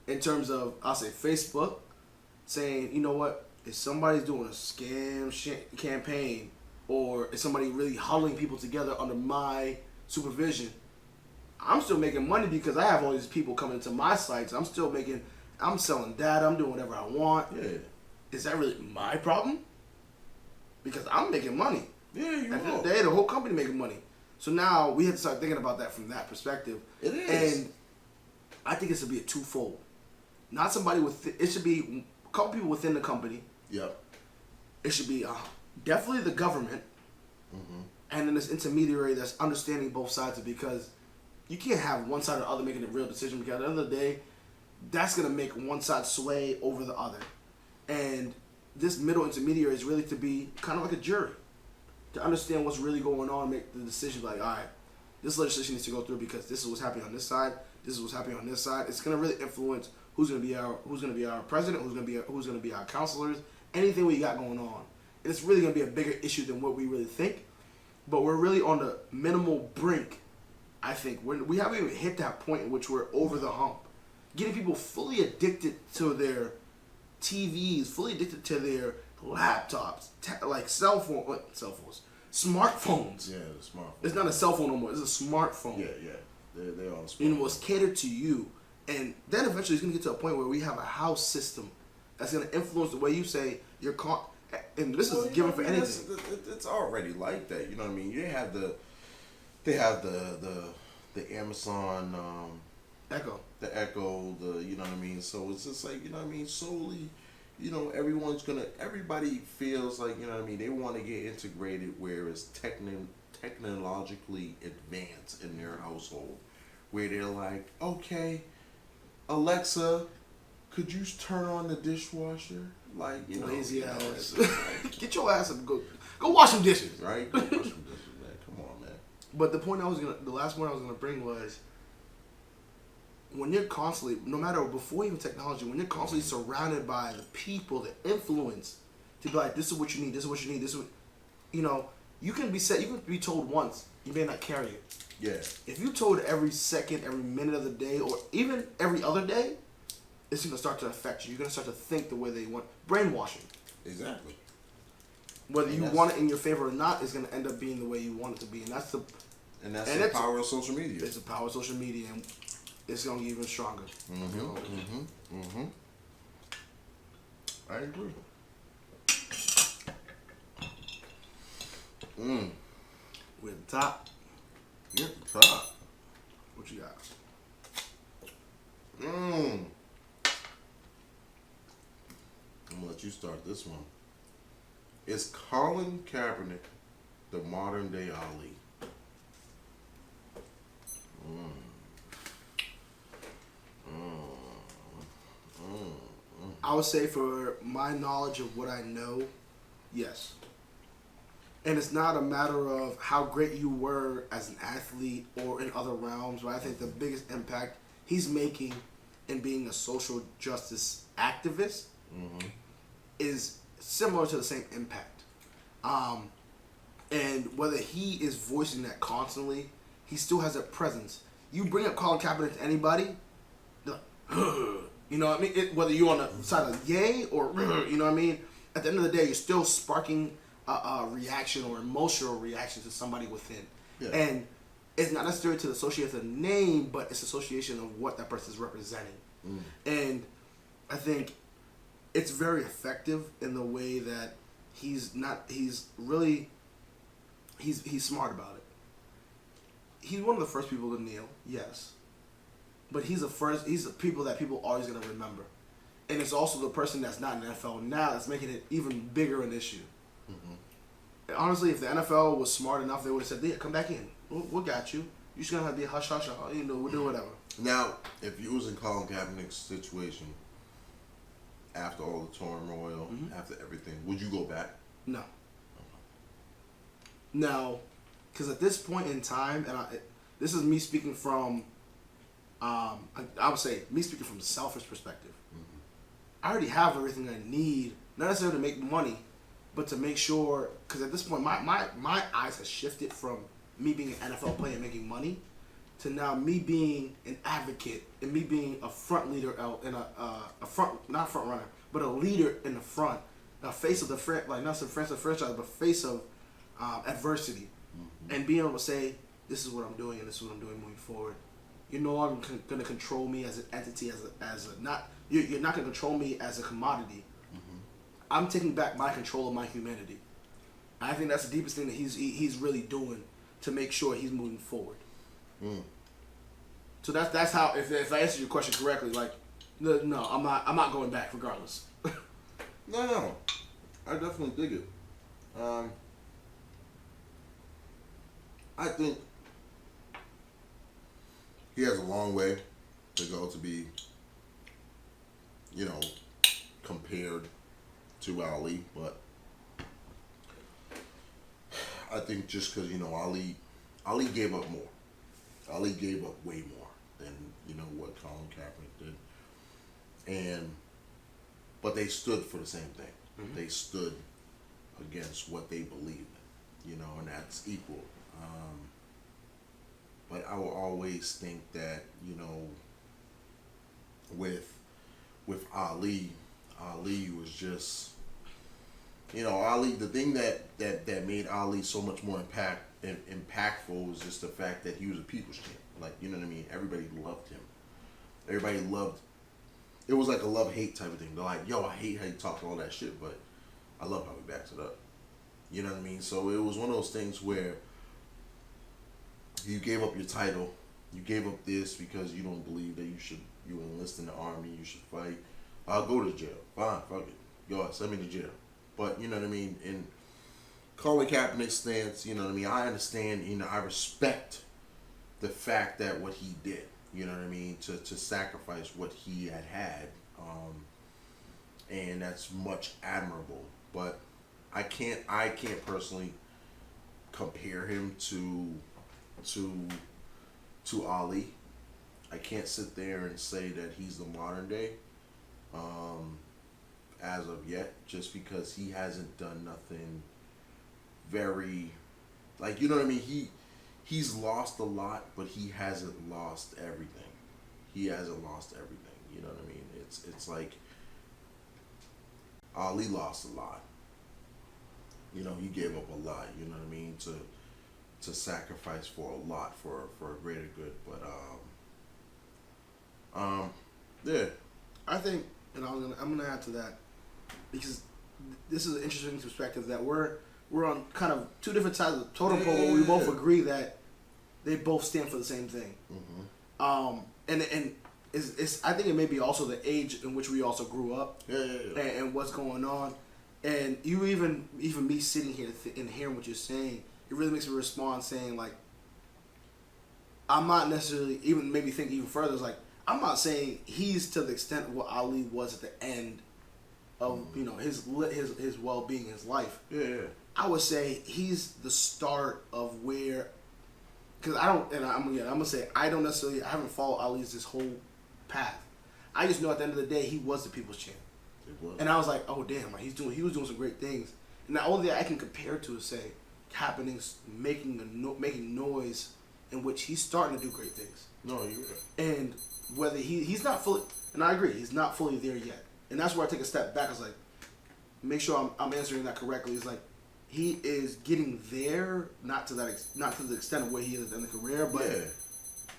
In terms of, I'll say Facebook, saying, you know what, if somebody's doing a scam campaign, or is somebody really huddling people together under my supervision, I'm still making money because I have all these people coming to my sites. I'm selling data, I'm doing whatever I want. Yeah. Is that really my problem? Because I'm making money. Yeah, you are. At the end of the day, the whole company making money. So now we have to start thinking about that from that perspective. It is. And I think it should be a twofold. Not somebody it should be a couple people within the company. Yep. It should be definitely the government. Mm-hmm. And then this intermediary that's understanding both sides of it, because you can't have one side or the other making a real decision, because at the end of the day, that's going to make one side sway over the other. And this middle intermediary is really to be kind of like a jury, to understand what's really going on, make the decision like, all right, this legislation needs to go through because this is what's happening on this side, this is what's happening on this side. It's going to really influence who's going to be our president, who's going to be our counselors, anything we got going on. And it's really going to be a bigger issue than what we really think. But we're really on the minimal brink, I think. We haven't even hit that point in which we're over the hump. Getting people fully addicted to their TVs, fully addicted to their laptops, like cell phones, smartphones. Yeah, the smartphone. It's not a cell phone no more. It's a smartphone. Yeah. They're on smartphone. You know, it's catered to you. And then eventually it's going to get to a point where we have a house system that's going to influence the way you say your and this is given for anything. It's already like that. You know what I mean? They have the Amazon Echo. The Echo, you know what I mean? So it's just like, you know what I mean, solely, you know, everybody feels like, you know what I mean, they want to get integrated where it's technologically advanced in their household, where they're like, okay, Alexa, could you turn on the dishwasher? Like, you know, lazy ass. Like, get your ass up and go wash some dishes. Right? Go wash some dishes, man. Come on, man. But the last point I was gonna bring was, when you're constantly, no matter before even technology, when you're constantly surrounded by the people, the influence, to be like, this is what you need, this is what you need, this is what, you know, you can be told once, you may not carry it. Yeah. If you told every second, every minute of the day, or even every other day, it's gonna start to affect you. You're gonna start to think the way they want. Brainwashing. Exactly. Whether you want it in your favor or not, is gonna end up being the way you want it to be, and that's the power of social media. It's the power of social media, and it's gonna get even stronger. I agree. We're at the top. You're at the top. What you got? I'm gonna let you start this one. Is Colin Kaepernick the modern day Ali? I would say, for my knowledge of what I know, yes. And it's not a matter of how great you were as an athlete or in other realms, but I think the biggest impact he's making in being a social justice activist is similar to the same impact. And whether he is voicing that constantly, he still has a presence. You bring up Colin Kaepernick to anybody, they're like, you know what I mean? Whether you're on the side of yay or, you know what I mean? At the end of the day, you're still sparking a reaction or emotional reaction to somebody within. Yeah. And it's not necessarily to associate the name, but it's association of what that person is representing. And I think it's very effective in the way that he's smart about it. He's one of the first people to kneel, yes. But he's the people that people are always going to remember. And it's also the person that's not in the NFL now that's making it even bigger an issue. Honestly, if the NFL was smart enough, they would have said, yeah, come back in. We got you. You're just going to have to be hush, hush, you know, we'll do whatever. Now, if you was in Colin Kaepernick's situation, after all the turmoil, after everything, would you go back? No. No, because at this point in time, and this is me speaking from, I would say, me speaking from a selfish perspective. I already have everything I need, not necessarily to make money, but to make sure, because at this point, my eyes have shifted from me being an NFL player and making money to now me being an advocate and me being a front leader and a front, not front runner, but a leader in the front, a face of the like not some friends of franchise, but face of adversity, and being able to say, this is what I'm doing and this is what I'm doing moving forward. You're no longer going to control me as an entity, as a not. You're not going to control me as a commodity. I'm taking back my control of my humanity. I think that's the deepest thing that he's really doing to make sure he's moving forward. So that's how. If I answered your question correctly, like, no, I'm not going back regardless. No, I definitely dig it. I think he has a long way to go to be, compared to Ali, but I think just because Ali gave up more. Ali gave up way more than what Colin Kaepernick did, but they stood for the same thing. They stood against what they believed in, and that's equal. But I will always think that with Ali was just Ali. The thing that made Ali so much more impactful was just the fact that he was a people's champ. Like, you know what I mean? Everybody loved him. Everybody loved. It was like a love-hate type of thing. They're like, yo, I hate how you talk all that shit, but I love how he backs it up. You know what I mean? So it was one of those things where you gave up your title, you gave up this because you don't believe that you enlist in the army, you should fight. I'll go to jail. Fine, fuck it. Yo, send me to jail. But, you know what I mean? In Colin Kaepernick's stance, you know what I mean? I understand, I respect the fact that what he did, you know what I mean? To sacrifice what he had. And that's much admirable. But I can't personally compare him to Ali. I can't sit there and say that he's the modern day as of yet, just because he hasn't done nothing very, like, you know what I mean? He's lost a lot, but he hasn't lost everything. He hasn't lost everything. You know what I mean? It's like Ali lost a lot. He gave up a lot. You know what I mean? To sacrifice for a lot for a greater good. But yeah, I think, and I'm gonna add to that, because this is an interesting perspective that we're on kind of two different sides of the totem pole, but we both agree that they both stand for the same thing. And it's I think it may be also the age in which we also grew up, and what's going on, and you even me sitting here and hearing what you're saying, it really makes me respond saying, like, I'm not necessarily even maybe think even further. It's like, I'm not saying he's to the extent of what Ali was at the end of his well-being, his life. I would say he's the start of where, because I'm gonna say I haven't followed Ali's this whole path. I just know at the end of the day he was the people's champ, and I was like, oh damn, like he was doing some great things. And the only thing I can compare to is say happenings making noise in which he's starting to do great things. No, you're right. And whether he's not fully, and I agree, he's not fully there yet. And that's where I take a step back. I was like, make sure I'm answering that correctly. It's like he is getting there, not to the extent of where he is in the career, but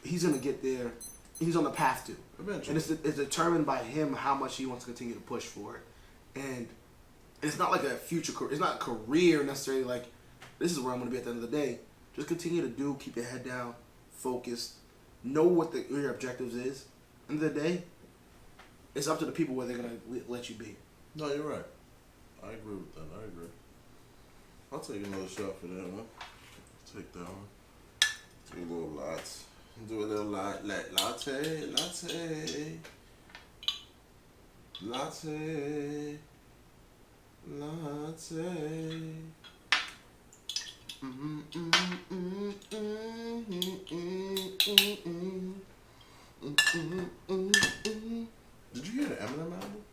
he's gonna get there. He's on the path to eventually, and it's determined by him how much he wants to continue to push for it. And it's not like a future career. It's not a career necessarily. Like, this is where I'm gonna be at the end of the day. Just continue to keep your head down, focused, know what your objectives is. End of the day, it's up to the people where they're gonna let you be. No, you're right. I agree with that. I agree. I'll take another shot for that one. Take that one. Do a little lots. Do a little latte. Did you hear the Eminem album?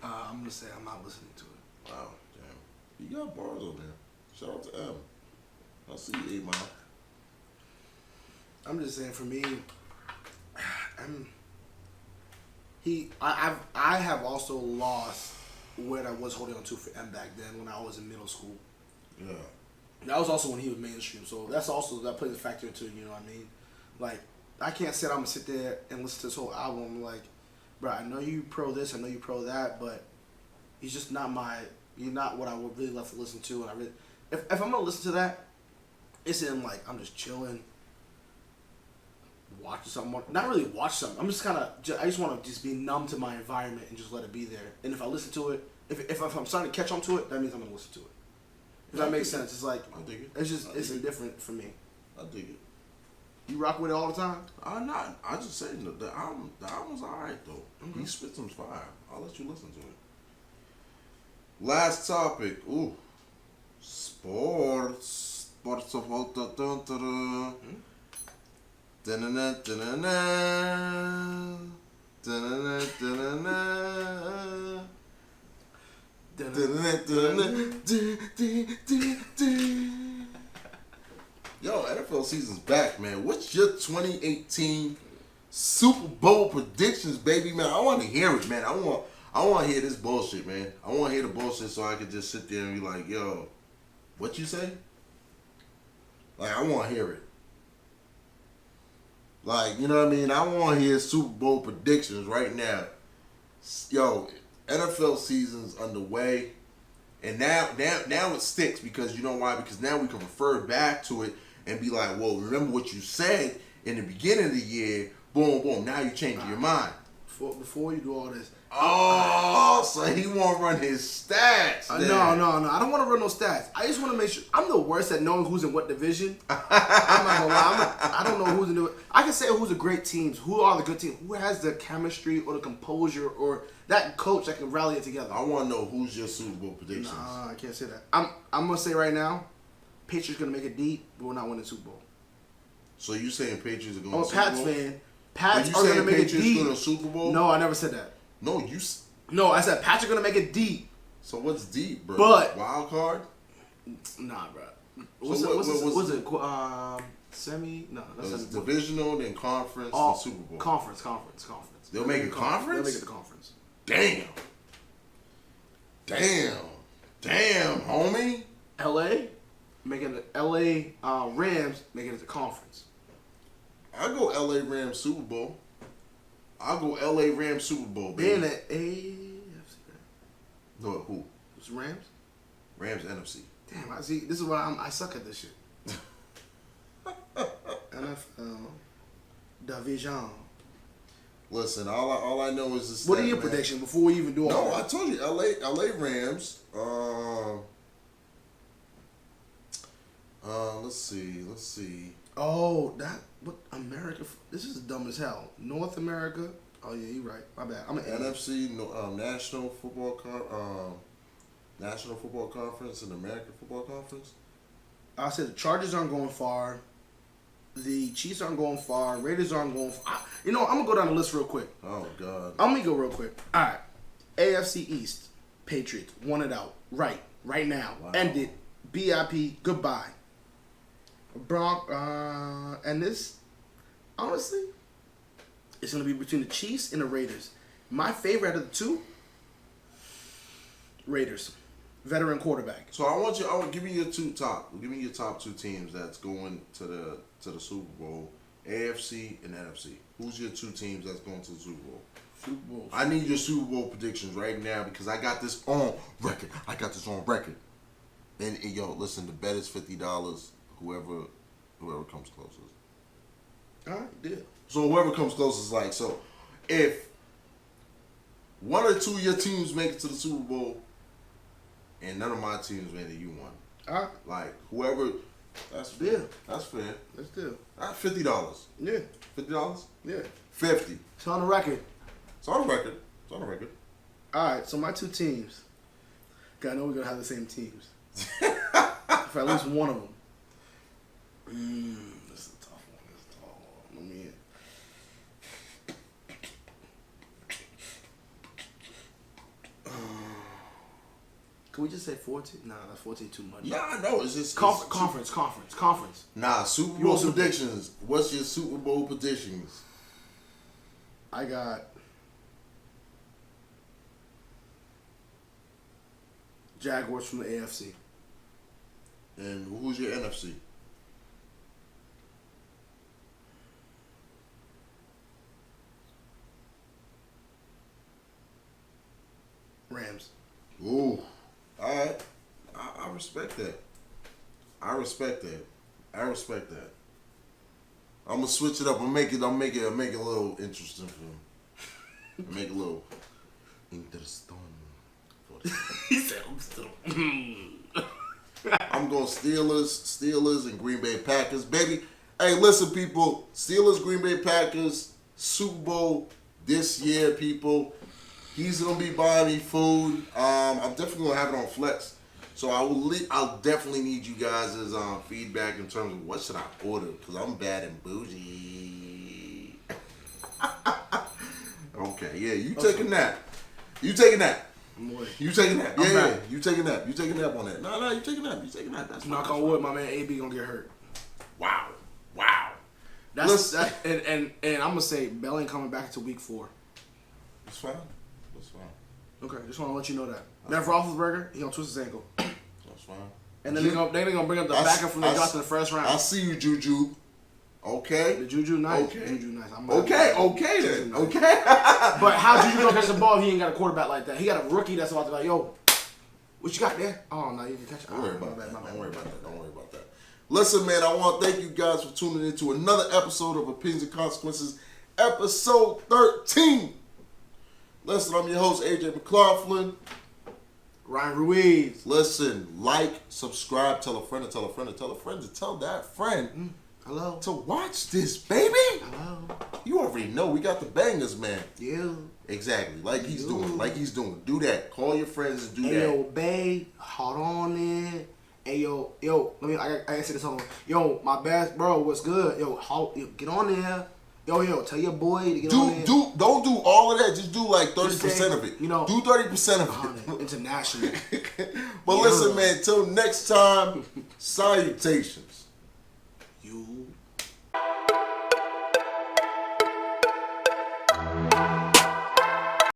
I'm gonna say I'm not listening to it. Wow, damn. You got bars on there. Shout out to M. I see you, 8 Mile. I'm just saying, for me, I have also lost what I was holding on to for M back then when I was in middle school. Yeah. That was also when he was mainstream, so that plays a factor into it. You know what I mean? Like, I can't say I'm gonna sit there and listen to this whole album. Like, bro, I know you pro this, I know you pro that, but he's just not you're not what I would really love to listen to. And if I'm gonna listen to that, it's in like I'm just chilling, watching something. Not really watch something. I'm just I just want to just be numb to my environment and just let it be there. And if I listen to it, if I'm starting to catch on to it, that means I'm gonna listen to it. If that makes sense, it's like I dig it. It's indifferent for me. I dig it. You rock with it all the time? I'm not. I just say the album's alright though. Mm-hmm. He spits some fire. I'll let you listen to it. Last topic. Ooh, sports. Sports of all the Yo, NFL season's back, man. What's your 2018 Super Bowl predictions, baby, man? I want to hear it, man. I want to hear this bullshit, man. I want to hear the bullshit so I can just sit there and be like, yo, what you say? Like, I want to hear it. Like, you know what I mean? I want to hear Super Bowl predictions right now. Yo, NFL season's underway. And now it sticks because you know why? Because now we can refer back to it and be like, well, remember what you said in the beginning of the year. Boom, boom. Now you changing your mind. Before you do all this. Oh, so he won't run his stats. No. I don't want to run no stats. I just want to make sure. I'm the worst at knowing who's in what division. I'm not gonna lie. I don't know who's in it. I can say who's the great teams. Who are the good teams? Who has the chemistry or the composure or that coach that can rally it together? I want to know who's your Super Bowl predictions. Nah, I can't say that. I'm gonna say right now, Patriots gonna make it deep, but we're not winning the Super Bowl. So you saying Patriots are going to Super Bowl? I'm a Pats fan. Pats are going to make Patriots it deep. Going to Super Bowl? No, I never said that. No, I said Pats are going to make it deep. So what's deep, bro? But wild card? Nah, bro. What's it? Semi? No, that's divisional, then conference, then Super Bowl. Conference. They'll make it conference? They'll make it the conference. Damn, homie. LA making the LA Rams making it the conference. I go LA Rams Super Bowl. I'll go LA Rams Super Bowl, baby. Being at AFC. No, who? It's Rams? Rams NFC. Damn, I see. This is why I suck at this shit. NFL Division. Listen, all I know is this. What are your predictions before we even do all that? No, I told you, LA Rams. Let's see. Oh, what America? This is dumb as hell. North America. Oh yeah, you're right. My bad. I'm an NFC, National Football Conference and American Football Conference. I said the Chargers aren't going far. The Chiefs aren't going far. Raiders aren't going far. I'm gonna go down the list real quick. Oh God. I'm gonna go real quick. All right. AFC East. Patriots won it out. Right now. Wow. Ended. BIP. Goodbye. And this, honestly, it's gonna be between the Chiefs and the Raiders. My favorite out of the two, Raiders, veteran quarterback. So I want to give me your top two teams that's going to the Super Bowl, AFC and NFC. Who's your two teams that's going to the Super Bowl? Super Bowl. I need your Super Bowl predictions right now because I got this on record. And yo, listen, the bet is $50. Whoever comes closest. All right, deal. So whoever comes closest, like, so if one or two of your teams make it to the Super Bowl and none of my teams made it, you won. All right. Like, whoever, that's fair. Yeah. That's fair. Let's do. That's $50. Yeah. $50? Yeah. 50. It's on the record. It's on the record. All right, so my two teams. I know we're going to have the same teams. For at least one of them. This is a tough one. Can we just say 14? Nah, that's 14 too much. Nah, no, it's just Conference. Nah, Super Bowl predictions. What's your Super Bowl predictions? I got Jaguars from the AFC. And who's your NFC? Rams. Ooh. All right. I respect that. I respect that. I'm gonna switch it up. I'll make it a little interesting for him. Make it a little interesting. He said, "I'm still." I'm going Steelers, and Green Bay Packers, baby. Hey, listen, people. Steelers, Green Bay Packers, Super Bowl this year, people. He's gonna be buying me food. I'm definitely gonna have it on Flex, so I'll definitely need you guys' feedback in terms of what should I order, because I'm bad and bougie. Okay, yeah, you taking that? You taking that? You taking that? Yeah, you taking that? You taking that on that? No, you taking that? You taking that? That's knock on wood, my man. AB gonna get hurt. Wow. That's and I'm gonna say Bell ain't coming back until week 4. That's fine. Okay, just want to let you know that. Matt Roethlisberger, he gonna twist his ankle. That's fine. And then they're gonna bring up the backup from the draft in the first round. I see you, Juju. Okay. The Juju nice. Okay. Juju nice. Okay then. Nice. Okay. But how Juju gonna catch the ball if he ain't got a quarterback like that? He got a rookie that's about to be like, yo, what you got there? Oh, no, you can catch it. Don't worry about that. Don't worry about that. Listen, man, I want to thank you guys for tuning in to another episode of Opinions and Consequences, episode 13. Listen, I'm your host, AJ McLaughlin. Ryan Ruiz. Listen, like, subscribe, tell a friend to tell a friend to tell a friend to tell that friend. Hello. To watch this, baby. Hello. You already know we got the bangers, man. Yeah. Exactly. Like he's doing. Do that. Call your friends and do that. Yo, babe, hold on there. Hey, yo, I gotta say this on. Yo, my best bro, what's good? Yo, get on there. Yo, tell your boy to get on there. Don't do all of that. Just do like 30% of it. You know, do 30% of it. International. But listen, man. Till next time. Salutations.